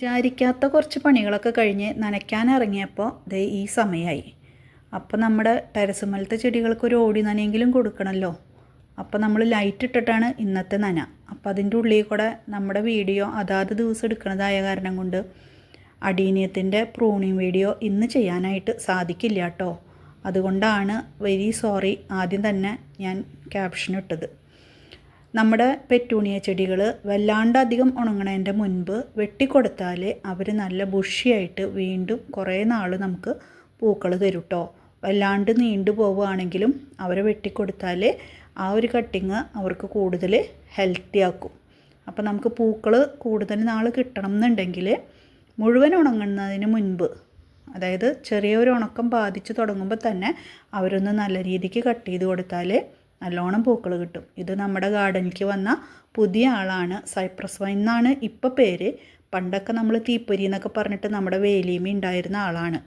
വിചാരിക്കാത്ത കുറച്ച് പണികളൊക്കെ കഴിഞ്ഞ് നനയ്ക്കാനിറങ്ങിയപ്പോൾ ദേ ഈ സമയമായി. അപ്പോൾ നമ്മുടെ ടെറസുമേലത്തെ ചെടികൾക്ക് ഒരു ഓടി നനയെങ്കിലും കൊടുക്കണമല്ലോ. അപ്പോൾ നമ്മൾ ലൈറ്റ് ഇട്ടിട്ടാണ് ഇന്നത്തെ നന. അപ്പോൾ അതിൻ്റെ ഉള്ളിൽ കൂടെ നമ്മുടെ വീഡിയോ അതാത് ദിവസം എടുക്കുന്നതായ കാരണം കൊണ്ട് അടീനിയത്തിൻ്റെ പ്രൂണിങ് വീഡിയോ ഇന്ന് ചെയ്യാനായിട്ട് സാധിക്കില്ല കേട്ടോ. അതുകൊണ്ടാണ് വെരി സോറി ആദ്യം തന്നെ ഞാൻ ക്യാപ്ഷൻ ഇട്ടത്. നമ്മുടെ പെറ്റൂണിയ ചെടികൾ വല്ലാണ്ടധികം ഉണങ്ങണതിൻ്റെ മുൻപ് വെട്ടിക്കൊടുത്താൽ അവർ നല്ല ബുഷിയായിട്ട് വീണ്ടും കുറേ നാൾ നമുക്ക് പൂക്കൾ തരും കേട്ടോ. വല്ലാണ്ട് നീണ്ടു പോവുകയാണെങ്കിലും അവരെ വെട്ടിക്കൊടുത്താൽ ആ ഒരു കട്ടിങ് അവർക്ക് കൂടുതൽ ഹെൽത്തി ആക്കും. അപ്പോൾ നമുക്ക് പൂക്കൾ കൂടുതൽ നാൾ കിട്ടണം എന്നുണ്ടെങ്കിൽ മുഴുവൻ ഉണങ്ങുന്നതിന് മുൻപ്, അതായത് ചെറിയൊരു ഉണക്കം ബാധിച്ച് തുടങ്ങുമ്പോൾ തന്നെ അവരൊന്ന് നല്ല രീതിക്ക് കട്ട് ചെയ്ത് കൊടുത്താൽ നല്ലോണം പൂക്കൾ കിട്ടും. ഇത് നമ്മുടെ ഗാർഡനിലേക്ക് വന്ന പുതിയ ആളാണ്. സൈപ്രസ് വൈൻ എന്നാണ് ഇപ്പോൾ പേര്. പണ്ടൊക്കെ നമ്മൾ തീപ്പൊരി എന്നൊക്കെ പറഞ്ഞിട്ട് നമ്മുടെ വേലിയമ ഉണ്ടായിരുന്ന ആളാണ്.